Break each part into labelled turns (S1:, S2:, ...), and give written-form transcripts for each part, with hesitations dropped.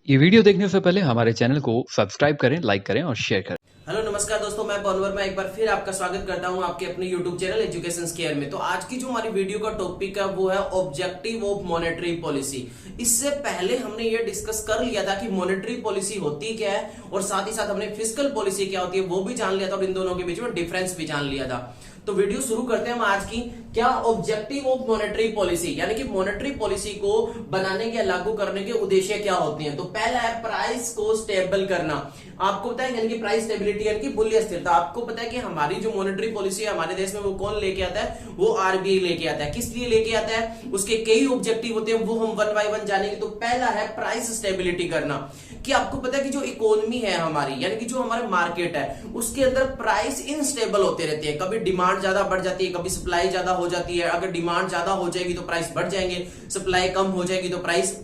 S1: ये वीडियो देखने से पहले हमारे चैनल को सब्सक्राइब करें, लाइक करें और शेयर करें।
S2: हेलो नमस्कार दोस्तों, मैं पवन वर्मा एक बार फिर आपका स्वागत करता हूं आपके अपने यूट्यूब चैनल एजुकेशन स्केयर में। तो आज की जो हमारी वीडियो का टॉपिक है वो है ऑब्जेक्टिव ऑफ मॉनेटरी पॉलिसी। इससे पहले हमने ये डिस्कस कर लिया था कि मॉनेटरी पॉलिसी होती क्या है और साथ ही साथ हमने फिस्कल पॉलिसी क्या होती है वो भी जान लिया था और इन दोनों के बीच में डिफरेंस भी जान लिया था। तो वीडियो शुरू करते हैं हम आज की। क्या ऑब्जेक्टिव ऑफ मॉनेटरी पॉलिसी यानी कि मॉनेटरी पॉलिसी को बनाने के लागू करने के उद्देश्य क्या होते हैं। तो पहला है प्राइस को स्टेबल करना। आपको पता है यानी कि प्राइस स्टेबिलिटी यानी कि मूल्य स्थिरता। आपको पता है कि हमारी जो मॉनेटरी पॉलिसी है हमारे देश में वो कौन लेके आता है, वो आरबीआई लेके आता है। किस लिए लेके आता है, उसके कई ऑब्जेक्टिव होते हैं, वो हम वन बाय वन जानेंगे। तो पहला है प्राइस स्टेबिलिटी करना। कि आपको पता है कि जो इकोनॉमी है हमारी यानी कि जो हमारे मार्केट है उसके अंदर प्राइस इनस्टेबल होते रहते हैं। कभी डिमांड ज्यादा बढ़ जाती है, कभी सप्लाई ज्यादा हो जाती है। अगर डिमांड ज्यादा हो जाएगी तो प्राइस बढ़ जाएंगे, सप्लाई कम हो जाएगी तो प्राइस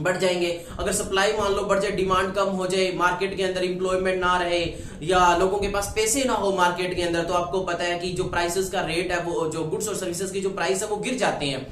S2: बढ़ जाएंगे। अगर सप्लाई मान लो बढ़ जाए, डिमांड कम हो जाए, मार्केट के अंदर इंप्लॉयमेंट ना रहे या लोगों के पास पैसे ना हो मार्केट के अंदर, तो आपको पता है कि जो प्राइसेस का रेट है वो जो गुड्स और सर्विसेज की जो प्राइस है वो गिर जाते हैं।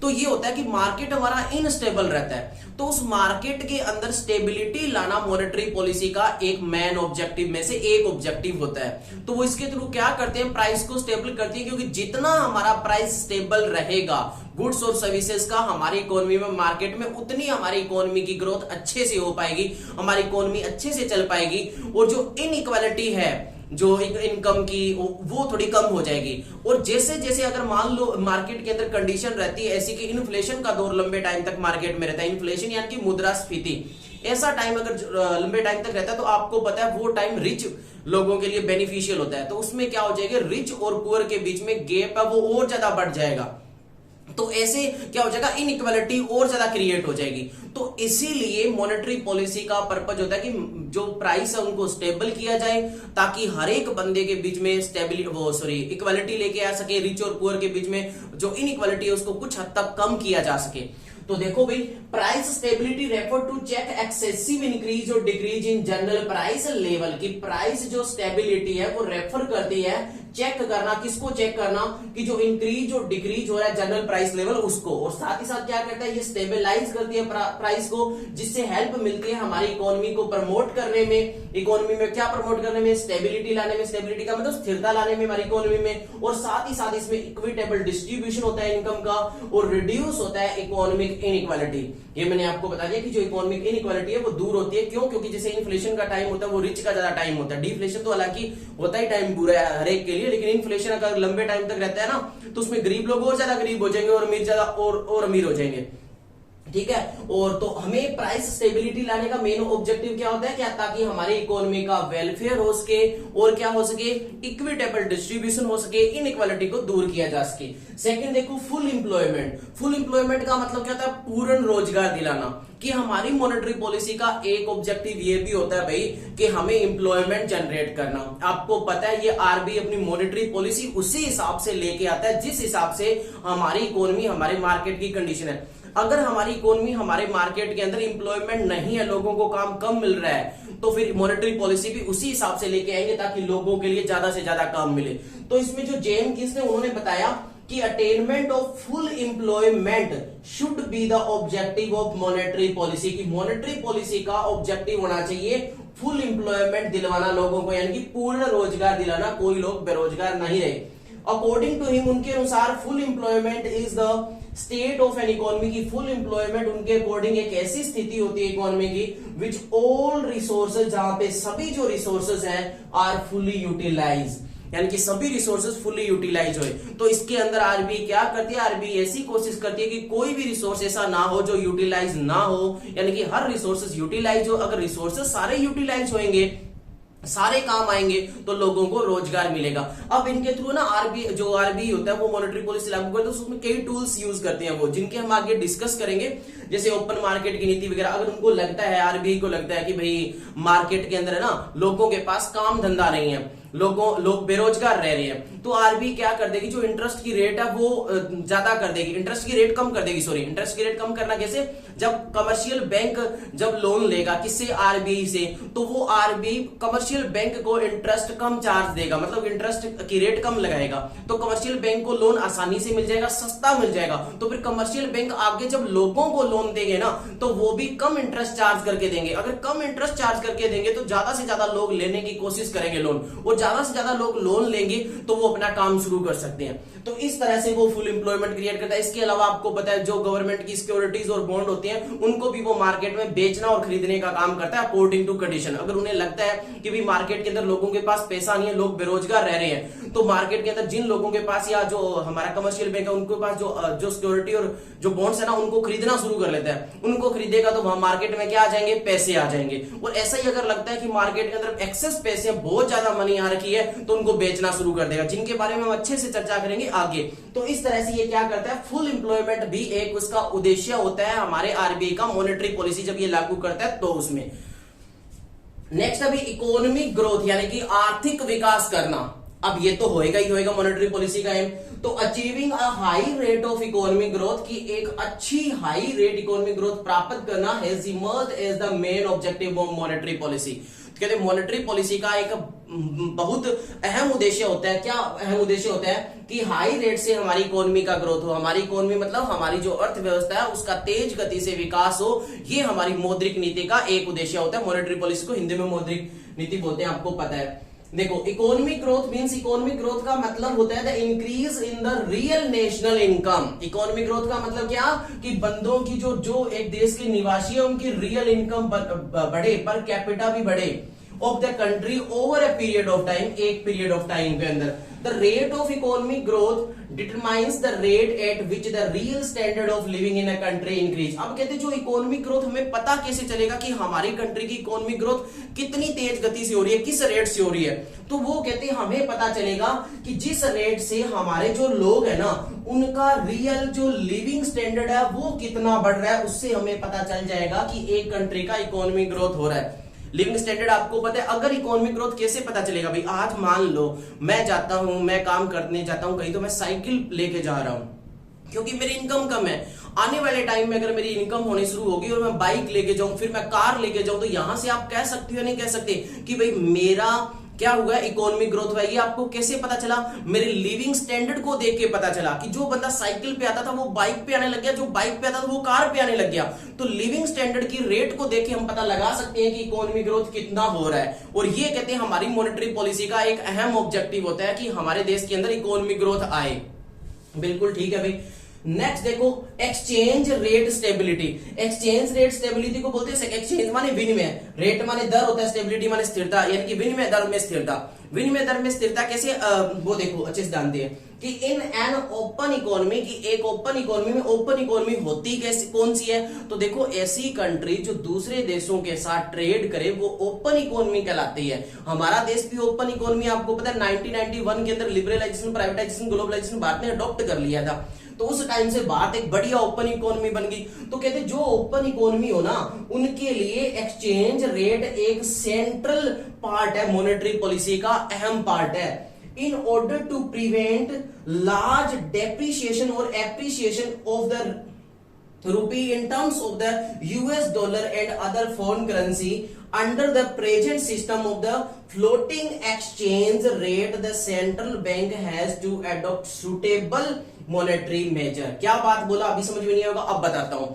S2: तो ये होता है कि मार्केट हमारा इनस्टेबल रहता है। तो उस मार्केट के अंदर स्टेबिलिटी लाना मॉनेटरी पॉलिसी का एक मेन ऑब्जेक्टिव में से एक ऑब्जेक्टिव होता है। तो वो इसके थ्रू क्या करते हैं, प्राइस को स्टेबल करती है। क्योंकि जितना हमारा प्राइस स्टेबल रहेगा गुड्स और सर्विसेज का हमारी इकोनॉमी में, मार्केट में, उतनी हमारी इकोनॉमी की ग्रोथ अच्छे से हो पाएगी, हमारी इकोनॉमी अच्छे से चल पाएगी और जो इनइक्वालिटी है जो इनकम की वो थोड़ी कम हो जाएगी। और जैसे जैसे अगर मान लो मार्केट के अंदर कंडीशन रहती है ऐसी कि इन्फ्लेशन का दौर लंबे टाइम तक मार्केट में रहता है, इन्फ्लेशन यानी कि मुद्रास्फीति, ऐसा टाइम अगर लंबे टाइम तक रहता है तो आपको पता है वो टाइम रिच लोगों के लिए बेनिफिशियल होता है। तो उसमें क्या हो जाएगा, रिच और पुअर के बीच में गैप है वो और ज्यादा बढ़ जाएगा। तो ऐसे क्या हो जाएगा, इनइक्वालिटी और ज्यादा क्रिएट हो जाएगी। तो इसीलिए मॉनेटरी पॉलिसी का पर्पज होता है कि जो प्राइस है उनको स्टेबल किया जाए ताकि हर एक बंदे के बीच में इक्वालिटी लेके आ सके। रिच और पुअर के बीच में जो इनइक्वालिटी है उसको कुछ हद तक कम किया जा सके। तो देखो भाई, price stability refer to check excessive increase और decrease in general price level. की प्राइस जो स्टेबिलिटी है वो रेफर करती है चेक करना, किसको चेक करना, कि जो इंक्रीज और डिक्रीज हो रहा है जनरल प्राइस लेवल उसको। और साथ ही साथ क्या करता है, ये स्टेबलाइज करती है प्राइस को, जिससे हेल्प मिलती है हमारी इकोनॉमी को प्रमोट करने में। इकोनॉमी में क्या प्रमोट करने में, स्टेबिलिटी लाने में। स्टेबिलिटी का मतलब स्थिरता लाने में हमारी इकोनॉमी में। और साथ ही साथ इसमें इक्विटेबल डिस्ट्रीब्यूशन होता है इनकम का और रिड्यूस होता है इकोनॉमिक इनइक्वालिटी। ये मैंने आपको बता दिया कि जो इकोनॉमिक इनइक्वालिटी है वो दूर होती है। क्यों? क्योंकि जैसे इन्फ्लेशन का टाइम होता है वो रिच का ज्यादा टाइम होता है। डिफ्लेशन तो हालांकि होता ही टाइम बुरा है हर एक के लिए, लेकिन इन्फ्लेशन अगर लंबे टाइम तक रहता है ना तो उसमें गरीब लोग और ज्यादा गरीब हो जाएंगे और अमीर ज्यादा और अमीर हो जाएंगे। ठीक है। और तो हमें प्राइस स्टेबिलिटी लाने का मेन ऑब्जेक्टिव क्या होता है, क्या, ताकि हमारी इकोनॉमी का वेलफेयर हो सके और क्या हो सके, इक्विटेबल डिस्ट्रीब्यूशन हो सके, इनइक्वालिटी को दूर किया जा सके। सेकंड देखो, फुल एम्प्लॉयमेंट। फुल एम्प्लॉयमेंट का मतलब क्या होता है, पूर्ण रोजगार दिलाना। कि हमारी मॉनेटरी पॉलिसी का एक ऑब्जेक्टिव ये भी होता है भाई कि हमें एम्प्लॉयमेंट जनरेट करना। आपको पता है ये आरबीआई अपनी मॉनेटरी पॉलिसी उसी हिसाब से लेके आता है जिस हिसाब से हमारी इकोनॉमी, हमारे मार्केट की कंडीशन है। अगर हमारी इकोनॉमी, हमारे मार्केट के अंदर इंप्लॉयमेंट नहीं है, लोगों को काम कम मिल रहा है, तो फिर मॉनेटरी पॉलिसी भी उसी हिसाब से लेके आएंगे ताकि लोगों के लिए ज्यादा से ज्यादा काम मिले। तो इसमें जो जेएम कीस ने उन्होंने बताया कि attainment of full employment should be the objective of monetary policy. की मॉनेटरी पॉलिसी का ऑब्जेक्टिव होना चाहिए फुल एम्प्लॉयमेंट दिलवाना लोगों को, यानी कि पूर्ण रोजगार दिलाना, कोई लोग बेरोजगार नहीं रहे। अकॉर्डिंग टू हिम, उनके अनुसार full employment is the state of an economy. की फुल एम्प्लॉयमेंट उनके अकॉर्डिंग एक ऐसी स्थिति होती है इकोनॉमी की विच ऑल रिसोर्सेज, जहां पे सभी जो रिसोर्सेज हैं आर फुली यूटिलाइज, यानी कि सभी रिसोर्सेज फुली यूटिलाइज होए। तो इसके अंदर आरबीआई क्या करती है, आरबीआई ऐसी कोशिश करती है कि कोई भी रिसोर्स ऐसा ना हो जो यूटिलाइज ना हो, यानी कि हर रिसोर्सेज यूटिलाइज हो। अगर रिसोर्सेज सारे यूटिलाइज होंगे, सारे काम आएंगे, तो लोगों को रोजगार मिलेगा। अब इनके थ्रू ना आरबीआई होता है वो मॉनेटरी पॉलिसी लागू करते हैं, तो उसमें कई टूल्स यूज करते हैं वो, जिनके हम आगे डिस्कस करेंगे, जैसे ओपन मार्केट की नीति वगैरह। अगर उनको लगता है, आरबीआई को लगता है कि भाई मार्केट के अंदर है ना लोगों के पास काम धंधा नहीं है, लोग बेरोजगार रह रहे हैं, तो आरबीआई क्या कर देगी, जो इंटरेस्ट की रेट है वो ज्यादा कर देगी, इंटरेस्ट की रेट कम कर देगी। सॉरी, इंटरेस्ट की रेट कम करना कैसे, जब कमर्शियल बैंक जब लोन लेगा किससे, आरबीआई से, तो वो आरबीआई कमर्शियल बैंक को इंटरेस्ट कम चार्ज देगा, मतलब इंटरेस्ट की रेट कम लगाएगा, तो कमर्शियल बैंक को लोन आसानी से मिल जाएगा, सस्ता मिल जाएगा। तो फिर कमर्शियल बैंक आगे जब लोगों को लोन देंगे ना, तो वो भी कम इंटरेस्ट चार्ज करके देंगे। अगर कम इंटरेस्ट चार्ज करके देंगे तो ज्यादा से ज्यादा लोग लेने की कोशिश करेंगे लोन, और ज्यादा से ज्यादा लोग लोन लेंगे तो वो अपना काम शुरू कर सकते हैं। तो इस तरह से वो फुल एम्प्लॉयमेंट क्रिएट करता है। इसके अलावा आपको पता है, जो गवर्नमेंट की सिक्योरिटीज और बॉन्ड होती हैं, उनको भी वो मार्केट में बेचना और खरीदने का काम करता है अकॉर्डिंग टू कंडीशन। अगर उन्हें लगता है कि भी मार्केट के अंदर लोगों के पास पैसा नहीं है, लोग बेरोजगार रह रहे हैं, तो मार्केट के अंदर जिन लोगों के पास, या जो हमारा कमर्शियल बैंक है उनके पास जो सिक्योरिटी और जो बॉन्ड्स है ना, उनको खरीदना शुरू कर लेता है। उनको खरीदेगा तो वहां मार्केट में क्या आ जाएंगे, पैसे आ जाएंगे। और ऐसा ही अगर लगता है कि मार्केट के अंदर एक्सेस पैसे, बहुत ज्यादा मनी आ रखी है, तो उनको बेचना शुरू कर देगा, जिनके बारे में हम अच्छे से चर्चा करेंगे आगे। तो इस तरह से ये क्या करता है, फुल एम्प्लॉयमेंट भी एक उसका उद्देश्य होता है हमारे आरबीआई का, मॉनेटरी पॉलिसी जब ये लागू करता है तो उसमें। नेक्स्ट अभी इकोनॉमिक ग्रोथ, यानी कि आर्थिक विकास करना। अब ये तो होएगा ही होएगा मॉनेटरी पॉलिसी का एम। तो achieving a high rate of economic growth, की एक अच्छी हाई रेट इकोनॉमिक ग्रोथ प्राप्त करना has emerged as the main objective of monetary policy. कहते हैं मॉनेटरी पॉलिसी का एक बहुत अहम उद्देश्य होता है। क्या अहम उद्देश्य होता है, कि हाई रेट से हमारी इकोनॉमी का ग्रोथ हो। हमारी इकोनॉमी मतलब हमारी जो अर्थव्यवस्था है उसका तेज गति से विकास हो, ये हमारी मौद्रिक नीति का एक उद्देश्य होता है। मॉनेटरी पॉलिसी को हिंदी में मौद्रिक नीति बोलते हैं, आपको पता है। देखो, economic growth means, economic growth का मतलब होता है the increase in the real national income. Economic growth का मतलब क्या, कि बंदों की जो एक देश के निवासी है उनकी रियल इनकम बढ़े, पर कैपिटा भी बढ़े of the country over a period of time, एक पीरियड ऑफ टाइम के अंदर। The rate of economic growth determines the rate at which the real standard of living in a country increase. अब कहते हैं जो economic growth, हमें पता कैसे चलेगा कि हमारी कंट्री की इकोनॉमिक ग्रोथ कितनी तेज गति से हो रही है, किस रेट से हो रही है। तो वो कहते हैं हमें पता चलेगा कि जिस रेट से हमारे जो लोग है ना, उनका रियल जो लिविंग स्टैंडर्ड है वो कितना बढ़ रहा है, उससे हमें पता चल जाएगा कि एक कंट्री का इकोनॉमिक ग्रोथ हो रहा है। लिविंग स्टैंडर्ड आपको पता है, अगर इकोनॉमिक ग्रोथ कैसे पता चलेगा भाई, आज मान लो मैं जाता हूं, मैं काम करने जाता हूं कहीं, तो मैं साइकिल लेके जा रहा हूं क्योंकि मेरी इनकम कम है। आने वाले टाइम में अगर मेरी इनकम होनी शुरू होगी और मैं बाइक लेके जाऊं, फिर मैं कार लेके जाऊं, तो यहां से आप कह सकते हो, नहीं कह सकते कि भाई मेरा क्या हुआ, इकोनॉमिक ग्रोथ हुआ। ये आपको कैसे पता चला, मेरे लिविंग स्टैंडर्ड को देख के पता चला कि जो बंदा साइकिल पे आता था वो बाइक पे आने लग गया, जो बाइक पे आता था वो कार पे आने लग गया। तो लिविंग स्टैंडर्ड की रेट को देख के हम पता लगा सकते हैं कि इकोनॉमिक ग्रोथ कितना हो रहा है। और ये कहते हैं हमारी मॉनेटरी पॉलिसी का एक अहम ऑब्जेक्टिव होता है कि हमारे देश के अंदर इकोनॉमिक ग्रोथ आए। बिल्कुल ठीक है भाई। नेक्स्ट देखो, exchange rate stability. Exchange rate stability को बोलते हैं, एक्सचेंज माने विनिमय, रेट माने दर होता है, स्टेबिलिटी माने स्थिरता, यानी कि विनिमय दर में स्थिरता। विनिमय दर में स्थिरता कैसे, वो देखो अच्छे से जानते हैं कि इन एन ओपन इकोनॉमी, की एक ओपन इकोनॉमी में, ओपन इकोनॉमी होती कैसी, कौन सी है, तो देखो ऐसी कंट्री जो दूसरे देशों के साथ ट्रेड करे वो ओपन इकोनॉमी कहलाती है। हमारा देश भी ओपन इकोनॉमी, आपको पता है 1991 के अंदर लिबरलाइजेशन, प्राइवेटाइजेशन, ग्लोबलाइजेशन भारत ने अडॉप्ट कर लिया था। तो उस टाइम से भारत एक बढ़िया ओपन इकोनॉमी बन गई। तो कहते जो ओपन इकोनॉमी हो ना, उनके लिए एक्सचेंज रेट एक सेंट्रल पार्ट है, मॉनेटरी पॉलिसी का अहम पार्ट है। In order to prevent large depreciation और appreciation of the rupee in terms of the US dollar and other foreign currency under the present system of the floating exchange rate, the central bank has to adopt suitable monetary measure। क्या बात बोला, अभी समझ में नहीं होगा, अब बताता हूं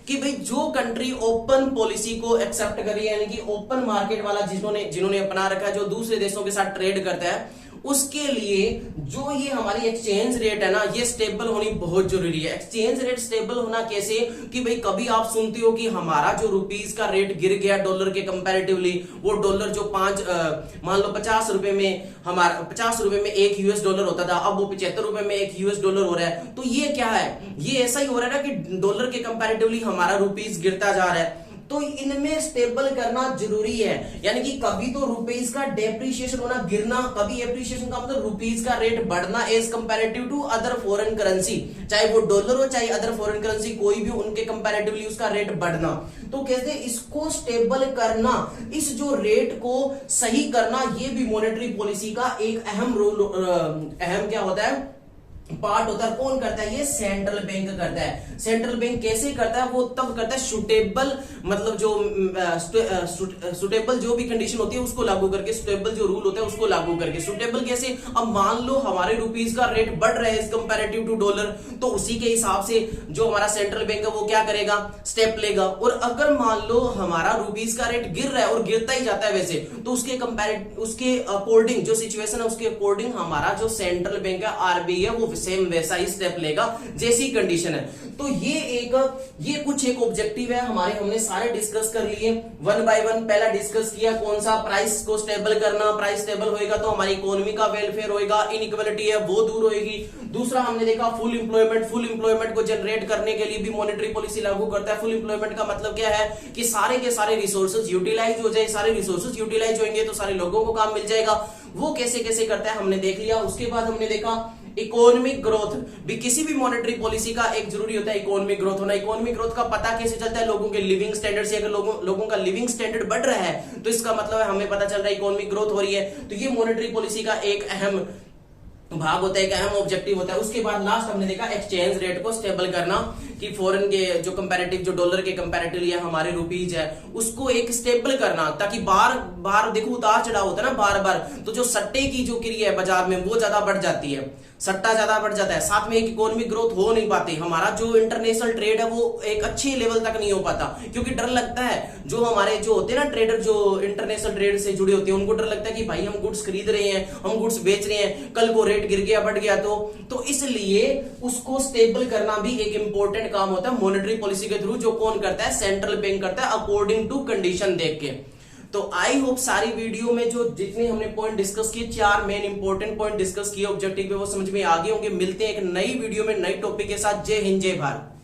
S2: कि भाई जो कंट्री ओपन पॉलिसी को एक्सेप्ट कर रही है, यानी कि ओपन मार्केट वाला जिन्होंने अपना रखा है, जो दूसरे देशों के साथ ट्रेड करता है, उसके लिए जो ये हमारी एक्सचेंज रेट है ना, ये स्टेबल होनी बहुत जरूरी है। एक्सचेंज रेट स्टेबल होना कैसे, कि भाई कभी आप सुनते हो कि हमारा जो रुपीस का रेट गिर गया डॉलर के कंपैरेटिवली, वो डॉलर जो मान लो 50 रुपए में, हमारा 50 रुपए में एक यूएस डॉलर होता था, अब वो 75 रुपए में एक यूएस डॉलर हो रहा है। तो ये क्या है, ये ऐसा ही हो रहा है ना कि डॉलर के कंपैरेटिवली हमारा रुपीस गिरता जा रहा है। तो इनमें स्टेबल करना जरूरी है। यानी कि कभी तो रुपीज का डेप्रिसिएशन होना, गिरना, कभी एप्रिसिएशन का मतलब रुपीज का रेट बढ़ना as comparative to other foreign currency, चाहे वो डॉलर हो चाहे अदर फॉरेन करेंसी, कोई भी उनके कंपैरेटिवली उसका रेट बढ़ना। तो कहते हैं इसको स्टेबल करना, इस जो रेट को सही करना, ये भी मॉनेटरी पॉलिसी का एक अहम रोल, अहम क्या होता है, पार्ट होता है। कौन करता है? ये सेंट्रल बैंक करता है। सेंट्रल बैंक कैसे करता है? वो तब करता है सुटेबल, मतलब जो सुटेबल जो भी कंडीशन होती है उसको लागू करके, सुटेबल जो रूल होता है उसको लागू करके। सुटेबल कैसे? अब मान लो हमारे रुपीज का रेट बढ़ रहा है कंपैरेटिव टू डॉलर, तो उसी के हिसाब से जो हमारा सेंट्रल बैंक है वो क्या करेगा? स्टेप लेगा। और अगर मान लो हमारा रुपीज का रेट गिर रहा है और गिरता ही जाता है वैसे, तो उसके अकॉर्डिंग जो सिचुएशन है उसके अकॉर्डिंग हमारा जो सेंट्रल बैंक है आरबीआई है वो सेम वैसा ही स्टेप लेगा जैसी कंडीशन है। तो ये कुछ एक ऑब्जेक्टिव है हमारे, हमने सारे डिस्कस कर लिए वन बाय वन। पहला डिस्कस किया कौन सा? प्राइस को स्टेबल करना। प्राइस स्टेबल होएगा तो हमारी इकोनॉमी का वेलफेयर होएगा, इनइक्वालिटी है वो दूर होएगी। दूसरा हमने देखा फुल एम्प्लॉयमेंट। फुल एम्प्लॉयमेंट को जनरेट करने के लिए भी मॉनेटरी पॉलिसी लागू करता है। फुल एम्प्लॉयमेंट का मतलब क्या है कि सारे के सारे रिसोर्सेज यूटिलाइज हो जाए। सारे रिसोर्सेज यूटिलाइज होंगे तो सारे लोगों को काम मिल जाएगा। वो कैसे कैसे करता है हमने देख लिया। उसके बाद हमने देखा इकोनॉमिक ग्रोथ भी किसी भी मॉनेटरी पॉलिसी का एक जरूरी होता है, इकोनॉमिक ग्रोथ होना। इकोनॉमिक ग्रोथ का पता कैसे चलता है? लोगों के लिविंग स्टैंडर्ड से। अगर लोगों का लिविंग स्टैंडर्ड बढ़ रहा है तो इसका मतलब है हमें पता चल रहा है इकोनॉमिक ग्रोथ हो रही है। तो ये मॉनेटरी पॉलिसी का एक अहम भाग होता है, एक अहम ऑब्जेक्टिव होता है। उसके बाद लास्ट हमने देखा एक्सचेंज रेट को स्टेबल करना, कि फॉरेन के जो कंपैरेटिव, जो डॉलर के कंपैरेटिवली हमारे रुपीज है उसको एक स्टेबल करना, ताकि बार देखो उतार चढ़ाव होता है ना बार बार, तो जो सट्टे की जो क्रिया है बाजार में वो ज्यादा बढ़ जाती है, सट्टा ज्यादा बढ़ जाता है। साथ में एक इकोनॉमिक ग्रोथ हो नहीं पाती, हमारा जो इंटरनेशनल ट्रेड है वो एक अच्छी लेवल तक नहीं हो पाता, क्योंकि डर लगता है जो हमारे जो होते हैं ना ट्रेडर, जो इंटरनेशनल ट्रेड से जुड़े होते हैं, उनको डर लगता है कि भाई हम गुड्स खरीद रहे हैं, हम गुड्स बेच रहे हैं, कल को रेट गिर गया बढ़ गया तो इसलिए उसको स्टेबल करना भी एक इंपॉर्टेंट काम होता है मॉनेटरी पॉलिसी के थ्रू, जो कौन करता है? सेंट्रल बैंक करता है, अकॉर्डिंग टू कंडीशन देख के। तो आई होप सारी वीडियो में जो जितने हमने पॉइंट डिस्कस किए, 4 मेन इंपॉर्टेंट पॉइंट डिस्कस किए ऑब्जेक्टिव पे, वो समझ में आ गए होंगे। मिलते हैं एक नई वीडियो में नई टॉपिक के साथ। जय हिंद जय भारत।